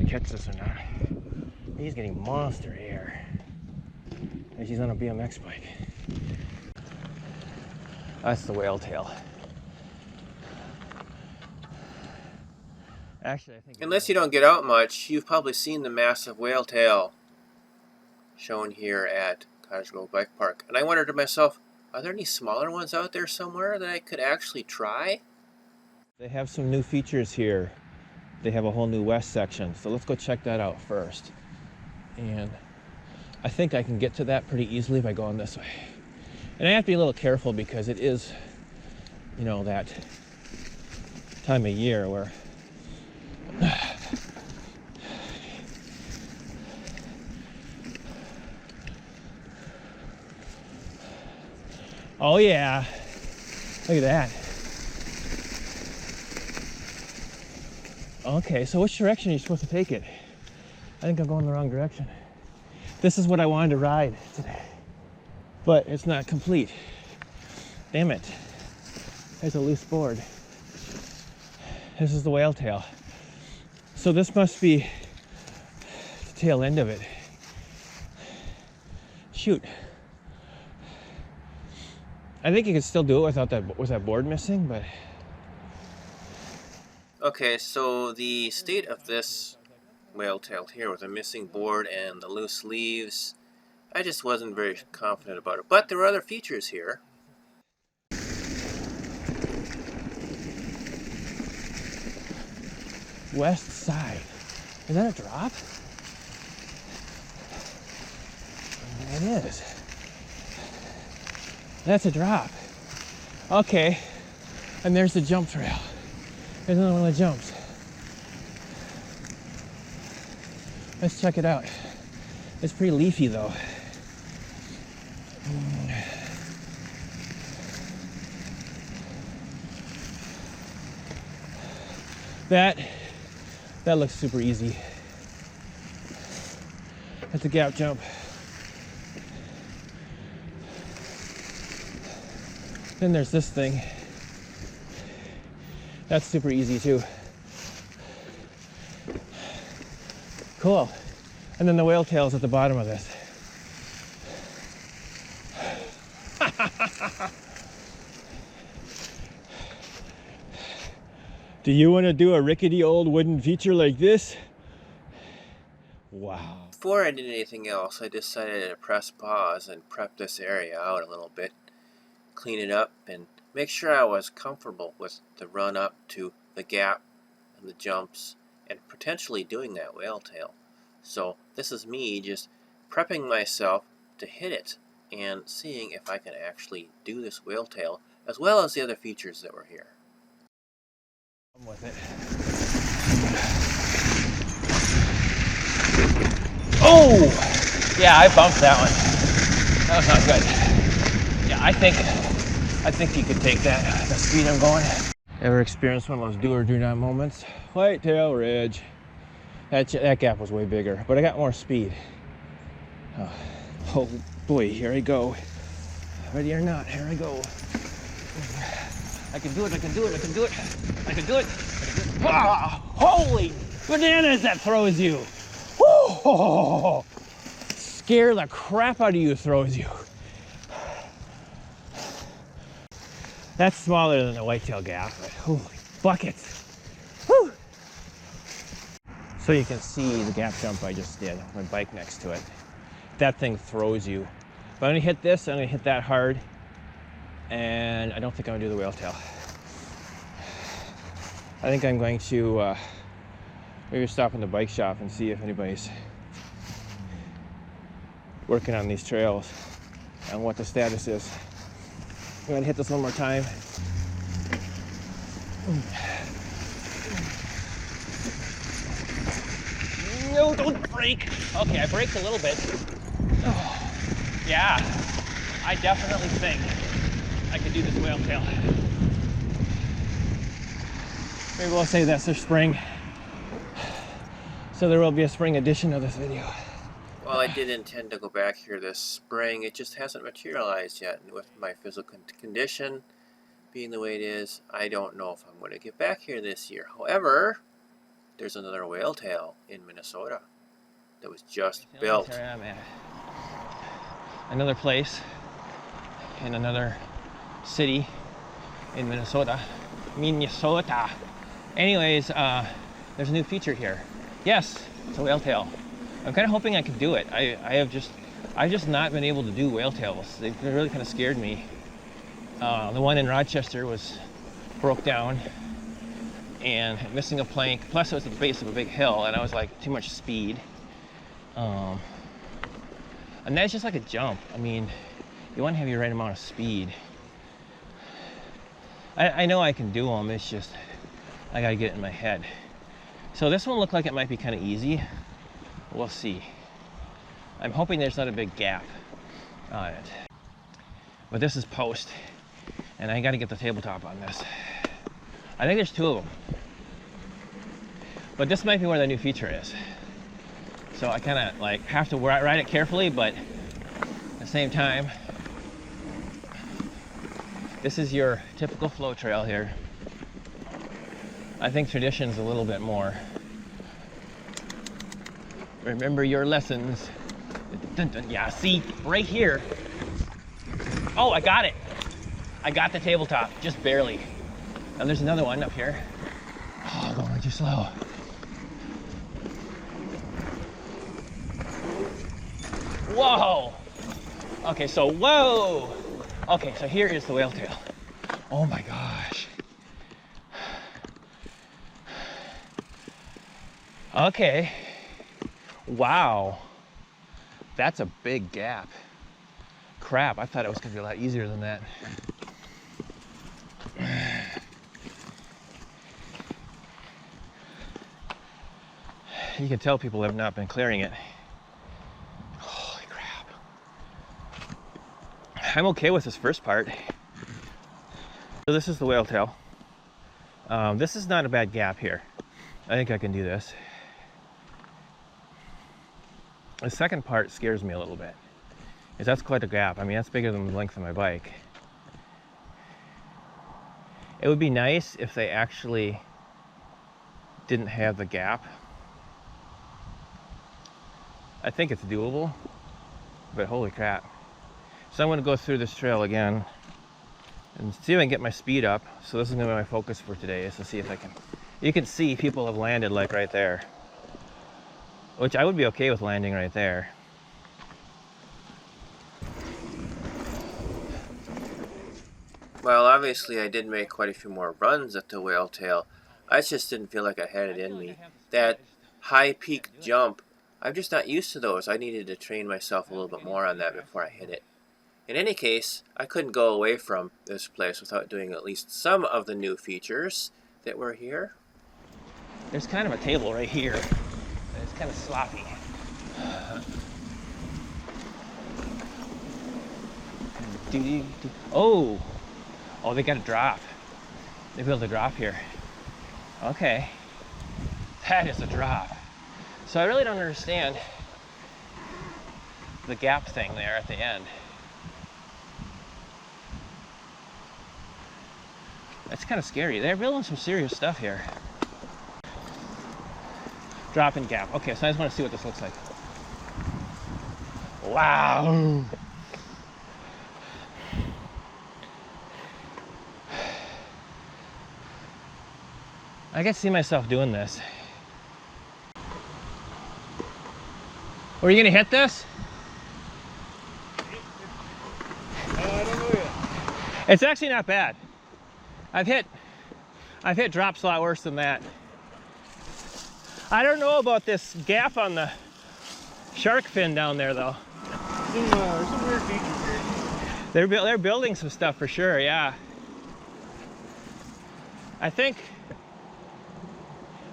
catch this or not. He's getting monster air as he's on a BMX bike. That's the whale tail. Actually, I think unless you don't get out much, you've probably seen the massive whale tail shown here at Cottage Grove Bike Park. And I wondered to myself, are there any smaller ones out there somewhere that I could actually try? they have some new features here. They have a whole new west section, so let's go check that out first. And I think I can get to that pretty easily by going this way. And I have to be a little careful because it is, you know, that time of year where oh yeah, look at that. Okay, so which direction are you supposed to take it? I think I'm going the wrong direction. This is what I wanted to ride today, but it's not complete. Damn it. There's a loose board. This is the whale tail. So this must be the tail end of it. Shoot. I think you can still do it without that board missing, but Okay, so the state of this whale tail here with a missing board and the loose leaves, I just wasn't very confident about it. But there are other features here. west side. Is that a drop? It is. That's a drop. Okay. And there's the jump trail. There's another one of the jumps. Let's check it out. It's pretty leafy though. That looks super easy. That's a gap jump. Then there's this thing. That's super easy too. Cool. And then the whale tail's at the bottom of this. Do you want to do a rickety old wooden feature like this? Wow. Before I did anything else, I decided to press pause and prep this area out a little bit, clean it up, and make sure I was comfortable with the run up to the gap and the jumps and potentially doing that whale tail. So this is me just prepping myself to hit it and seeing if I can actually do this whale tail as well as the other features that were here. I'm with it. Oh! Yeah, I bumped that one. That was not good. Yeah, I think you could take that at the speed I'm going. Ever experienced one of those do or do not moments? Whitetail Ridge. That gap was way bigger, but I got more speed. Oh boy, here I go. Ready or not, here I go. I can do it, I can do it, I can do it. I can do it. Ah, holy bananas, that throws you. Woo! Scare the crap out of you, throws you. That's smaller than the whitetail gap, but holy buckets. Woo! So you can see the gap jump I just did, my bike next to it. That thing throws you. If I'm gonna hit this, I'm gonna hit that hard, and I don't think I'm gonna do the whale tail. I think I'm going to maybe stop in the bike shop and see if anybody's working on these trails and what the status is. I'm gonna hit this one more time. No, don't brake. Okay, I braked a little bit. Oh, yeah, I definitely think I could do this whale tail. Maybe we'll say that's their spring. So there will be a spring edition of this video. Well, I did intend to go back here this spring. It just hasn't materialized yet. And with my physical condition being the way it is, I don't know if I'm going to get back here this year. However, there's another whale tail in Minnesota that was just built. Here I'm at. Another place in another city in Minnesota. Anyways, there's a new feature here. Yes, it's a whale tail. I'm kind of hoping I can do it. I've just not been able to do whale tails. They've really kind of scared me. The one in Rochester broke down and missing a plank. Plus, it was at the base of a big hill, and I was like too much speed. And that's just like a jump. I mean, you want to have your right amount of speed. I know I can do them. It's just I gotta get it in my head. So this one looked like it might be kind of easy. We'll see. I'm hoping there's not a big gap on it. But this is post, and I gotta get the tabletop on this. I think there's 2 of them. But this might be where the new feature is. So I kind of like have to ride it carefully, but at the same time, this is your typical flow trail here. I think tradition's a little bit more. Remember your lessons. Dun, dun, yeah, see, right here. Oh, I got it. I got the tabletop, just barely. Now there's another one up here. Oh, going too slow. Whoa. Okay, so whoa. Okay, so here is the whale tail. Oh my gosh. Okay. Wow. That's a big gap. Crap, I thought it was gonna be a lot easier than that. You can tell people have not been clearing it. Holy crap. I'm okay with this first part. So this is the whale tail. This is not a bad gap here. I think I can do this. The second part scares me a little bit, because that's quite a gap. I mean, that's bigger than the length of my bike. It would be nice if they actually didn't have the gap. I think it's doable, but holy crap. So I'm gonna go through this trail again and see if I can get my speed up. So this is gonna be my focus for today, is to see if I can. You can see people have landed like right there, which I would be okay with landing right there. Well, obviously I did make quite a few more runs at the whale tail. I just didn't feel like I had it in me. That high peak jump, I'm just not used to those. I needed to train myself a little bit more on that before I hit it. In any case, I couldn't go away from this place without doing at least some of the new features that were here. There's kind of a table right here. It's kind of sloppy. Oh, they got a drop. They built a drop here. Okay, that is a drop. So I really don't understand the gap thing there at the end. That's kind of scary. They're building some serious stuff here. Drop and gap. Okay, so I just want to see what this looks like. Wow. I can see myself doing this. Were you gonna hit this? I don't know yet. It's actually not bad. I've hit drops a lot worse than that. I don't know about this gap on the shark fin down there though. Some weird features here. They're building some stuff for sure, yeah. I think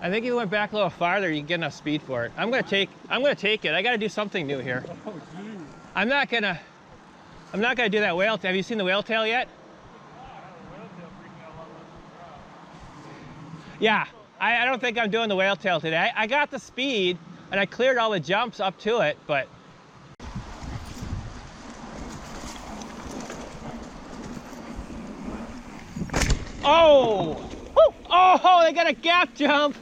if you went back a little farther, you can get enough speed for it. I'm gonna take it. I gotta do something new here. Oh, geez. I'm not gonna do that whale tail. Have you seen the whale tail yet? Yeah, I don't think I'm doing the whale tail today. I got the speed and I cleared all the jumps up to it, but oh, woo! Oh, they got a gap jump.